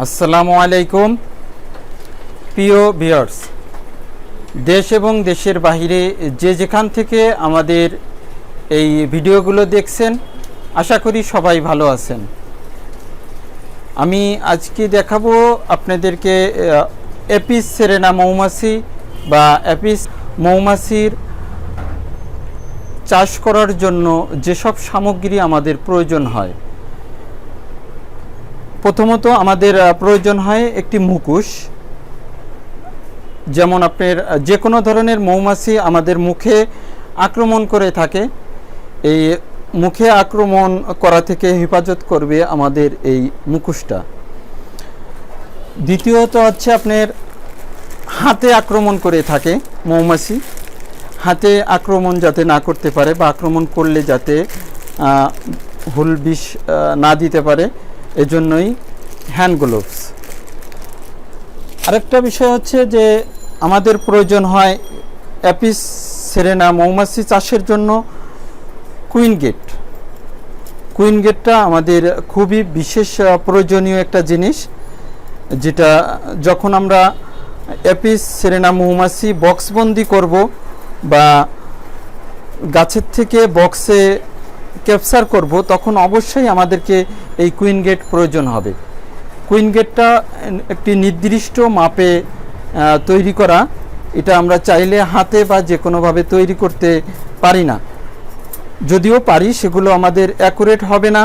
আসসালামু আলাইকুম প্রিয় ভিউয়ার্স, দেশ এবং দেশের বাহিরে যে যেখান থেকে আমাদের এই ভিডিওগুলো দেখছেন, আশা করি সবাই ভালো আছেন। আমি আজকে দেখাবো আপনাদেরকে এপিস সেরেনা মৌমাছি বা এপিস মৌমাছির চাষ করার জন্য যেসব সামগ্রী আমাদের প্রয়োজন হয়। প্রথমত আমাদের প্রয়োজন হয় একটি মুখোশ। যেমন আপনার যে কোনো ধরনের মৌমাছি আমাদের মুখে আক্রমণ করে থাকে, এই মুখে আক্রমণ করা থেকে হেফাজত করবে আমাদের এই মুখোশটা। দ্বিতীয়ত হচ্ছে আপনার হাতে আক্রমণ করে থাকে মৌমাছি, হাতে আক্রমণ যাতে না করতে পারে বা আক্রমণ করলে যাতে হুল বিষ না দিতে পারে, এজন্যই হ্যান্ড গ্লোভস। আরেকটা বিষয় হচ্ছে যে আমাদের প্রয়োজন হয় এপিস সেরেনা মৌমাছি চাষের জন্য কুইন গেট। কুইন গেটটা আমাদের খুবই বিশেষ প্রয়োজনীয় একটা জিনিস, যেটা যখন আমরা এপিস সেরেনা মৌমাছি বক্সবন্দি করব বা গাছের থেকে বক্সে ক্যাপচার করব, তখন অবশ্যই আমাদেরকে এই কুইন গেট প্রয়োজন হবে। কুইন গেটটা একটি নির্দিষ্ট মাপে তৈরি করা, এটা আমরা চাইলে হাতে বা যে কোনোভাবে তৈরি করতে পারি না। যদিও পারি, সেগুলো আমাদের অ্যাকুরেট হবে না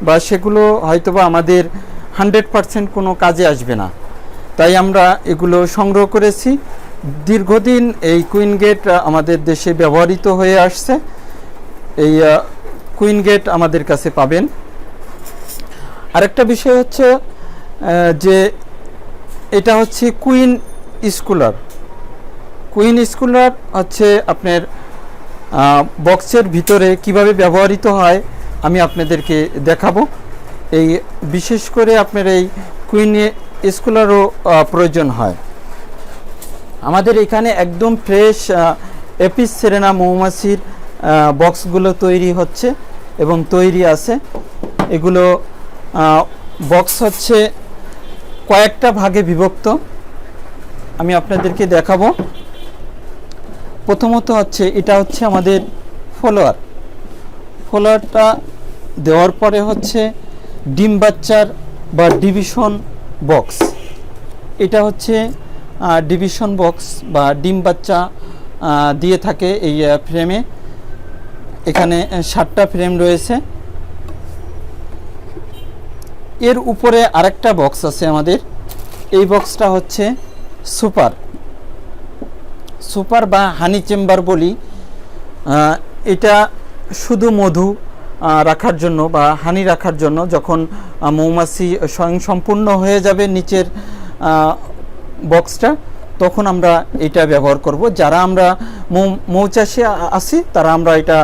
বা সেগুলো হয়তোবা আমাদের 100% কোনো কাজে আসবে না। তাই আমরা এগুলো সংগ্রহ করেছি। দীর্ঘদিন এই কুইন গেট আমাদের দেশে ব্যবহৃত হয়ে আসছে। এই কুইন গেট আমাদের কাছে পাবেন। আরেকটা বিষয় হচ্ছে যে এটা হচ্ছে কুইন স্কুলার। কুইন স্কুলার হচ্ছে আপনার বক্সের ভিতরে কিভাবে ব্যবহৃত হয় আমি আপনাদেরকে দেখাবো। এই বিশেষ করে আপনার এই কুইন স্কুলারও প্রয়োজন হয়। আমাদের এখানে একদম ফ্রেশ এপিস সেরেনা মৌমাছির বক্সগুলো তৈরি হচ্ছে এবং তৈরি আছে। এগুলো বক্স হচ্ছে কয়েকটা ভাগে বিভক্ত, আমি আপনাদেরকে দেখাবো। প্রথমত হচ্ছে এটা হচ্ছে আমাদের ফলোয়ার। ফলোয়ারটা দেওয়ার পরে হচ্ছে ডিম বাচ্চার বা ডিভিশন বক্স। এটা হচ্ছে ডিভিশন বক্স বা ডিম বাচ্চা দিয়ে থাকে এই ফ্রেমে। এখানে 7টা ফ্রেম রয়েছে। এর উপরে আরেকটা বক্স আছে আমাদের। এই বক্সটা হচ্ছে সুপার বা হানি চেম্বার বলি। এটা শুধু মধু রাখার জন্য বা হানি রাখার জন্য, যখন মৌমাছি স্বয়ংসম্পূর্ণ হয়ে যাবে নিচের বক্সটা, তখন আমরা এটা ব্যবহার করব। যারা আমরা মৌচাষে আছি তারা আমরা এটা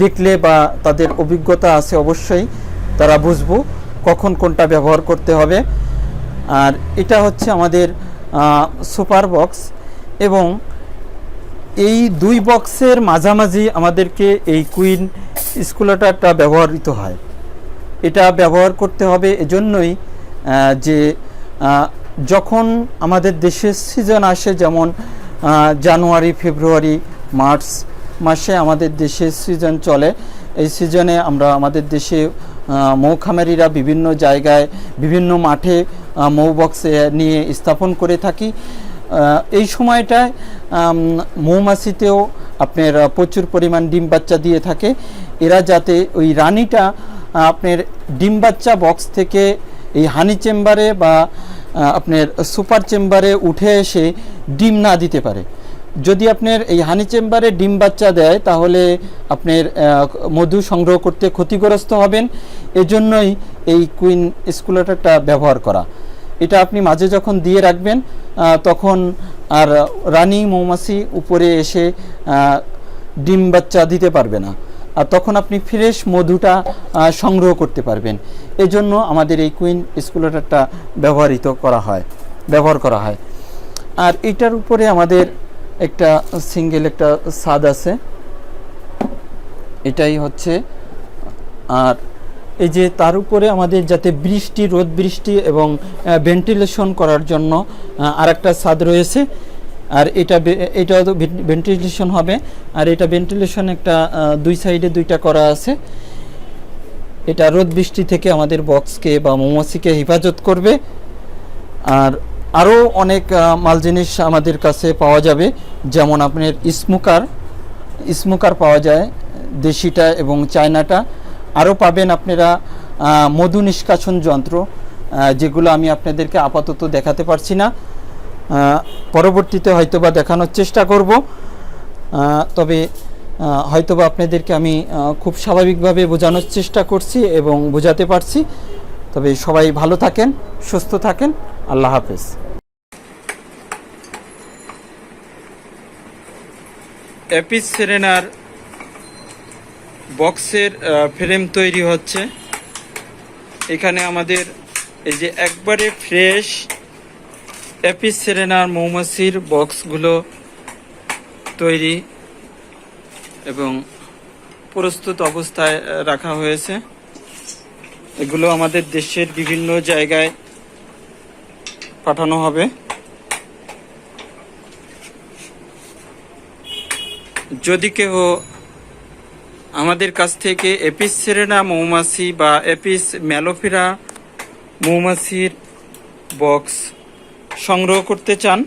দেখলে বা তাদের অভিজ্ঞতা আছে, অবশ্যই তারা বুঝবো কখন কোনটা ব্যবহার করতে হবে। আর এটা হচ্ছে আমাদের সুপার বক্স, এবং এই দুই বক্সের মাঝামাঝি আমাদেরকে এই কুইন স্কুলারটা ব্যবহৃত হয়। এটা ব্যবহার করতে হবে এজন্যই যে যখন আমাদের দেশের সিজন আসে, যেমন জানুয়ারি, ফেব্রুয়ারি, মার্চ মাসে আমাদের দেশে সিজন চলে। এই সিজনে আমরা আমাদের দেশে মৌখামারিরা বিভিন্ন জায়গায় বিভিন্ন মাঠে মৌ বক্সে নিয়ে স্থাপন করে থাকি। এই সময়টায় মৌমাছিতেও আপনার প্রচুর পরিমাণ ডিম বাচ্চা দিয়ে থাকে। এরা যাতে ওই রানীটা আপনার ডিম বাচ্চা বক্স থেকে এই হানি চেম্বারে বা আপনার সুপার চেম্বারে উঠে এসে ডিম না দিতে পারে। যদি আপনার এই হানি চেম্বারে ডিম বাচ্চা দেয়, তাহলে আপনার মধু সংগ্রহ করতে ক্ষতিগ্রস্ত হবেন। এজন্যই এই কুইন স্কুলারটা ব্যবহার করা। এটা আপনি মাঝে যখন দিয়ে রাখবেন, তখন আর রানী মৌমাছি উপরে এসে ডিম বাচ্চা দিতে পারবে না, আর তখন আপনি ফ্রেশ মধুটা সংগ্রহ করতে পারবেন। এজন্য আমাদের এই কুইন স্কুলারটা ব্যবহার করা হয়। আর এটার উপরে আমাদের একটা সিঙ্গেল একটা ছাদ আছে, এটাই হচ্ছে। আর এই যে তার উপরে আমাদের যাতে বৃষ্টি, রোদ বৃষ্টি এবং ভেন্টিলেশন করার জন্য আরেকটা ছাদ রয়েছে। আর এটা ভেন্টিলেশন হবে। আর এটা ভেন্টিলেশন একটা দুই সাইডে দুইটা করা আছে। এটা রোদ বৃষ্টি থেকে আমাদের বক্সকে বা মৌমাছিকে হেফাজত করবে। আর আরও অনেক মাল জিনিস আমাদের কাছে পাওয়া যাবে, যেমন আপনার স্মোকার পাওয়া যায়, দেশিটা এবং চায়নাটা। আরও পাবেন আপনারা মধু নিষ্কাশন যন্ত্র, যেগুলো আমি আপনাদেরকে আপাতত দেখাতে পারছি না, পরবর্তীতে হয়তোবা দেখানোর চেষ্টা করব। তবে হয়তোবা আপনাদেরকে আমি খুব স্বাভাবিকভাবে বোঝানোর চেষ্টা করছি এবং বোঝাতে পারছি। তবে সবাই ভালো থাকেন, সুস্থ থাকেন। আল্লাহ হাফেজ। অ্যাপিস সেরেনার বক্সের ফ্রেম তৈরি হচ্ছে। এখানে আমাদের এই যে একবারে ফ্রেশ অ্যাপিস সেরেনার মৌমাছির বক্সগুলো তৈরি এবং প্রস্তুত অবস্থায় রাখা হয়েছে। এগুলো আমাদের দেশের বিভিন্ন জায়গায় পাঠানো হবে। যদি কেউ আমাদের কাছ থেকে অ্যাপিস সেরেনা মৌমাছি বা অ্যাপিস ম্যালোফিরা মৌমাছির বক্স সংগ্রহ করতে চান,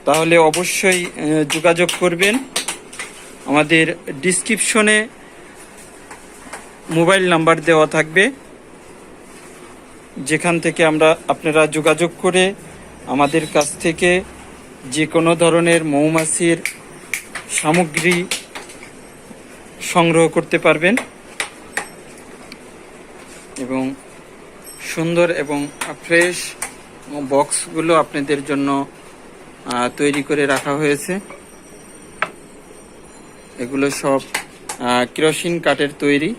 তাহলে অবশ্যই যোগাযোগ করবেন। আমাদের ডিসক্রিপশনে মোবাইল নাম্বার দেওয়া থাকবে, যেখান থেকে আপনারা যোগাযোগ করে আমাদের কাছ থেকে যে কোনো ধরনের মৌমাছির সামগ্রী সংগ্রহ করতে পারবেন এবং সুন্দর এবং ফ্রেশ বক্সগুলো আপনাদের জন্য তৈরি করে রাখা হয়েছে। এগুলো সব কেরোসিন কাঠের তৈরি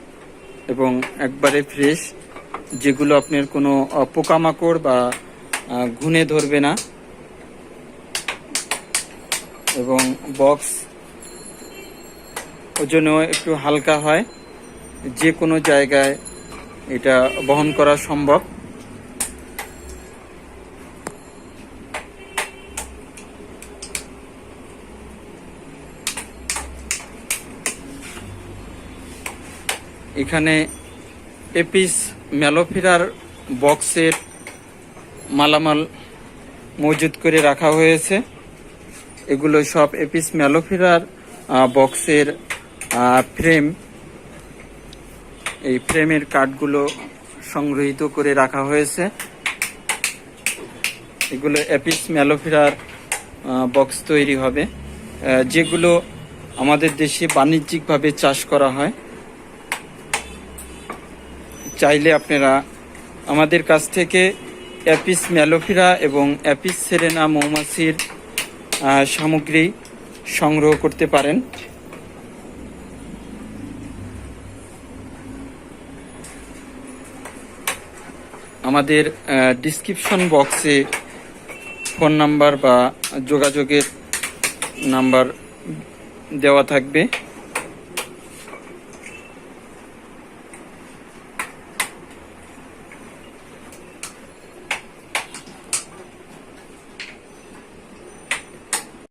এবং একবারে ফ্রেশ, যেগুলো আপনার কোনো পোকামাকড় বা ঘুণে ধরবে না। এবং বক্স ওজনেও একটু হালকা হয়, যে কোনো জায়গায় এটা বহন করা সম্ভব। এখানে অ্যাপিস ম্যালোফিরার বক্সের মালামাল মজুত করে রাখা হয়েছে। এগুলো সব অ্যাপিস ম্যালোফিরার বক্সের ফ্রেম। এই ফ্রেমের কাঠগুলো সংগৃহীত করে রাখা হয়েছে। এগুলো অ্যাপিস ম্যালোফিরার বক্স তৈরি হবে, যেগুলো আমাদের দেশে বাণিজ্যিকভাবে চাষ করা হয়। চাইলে আপনারা আমাদের কাছ থেকে অ্যাপিস ম্যালোফিরা এবং অ্যাপিস সেরেনা মৌমাছির সামগ্রী সংগ্রহ করতে পারেন। আমাদের ডিসক্রিপশন বক্সে ফোন নাম্বার বা যোগাযোগের নাম্বার দেওয়া থাকবে।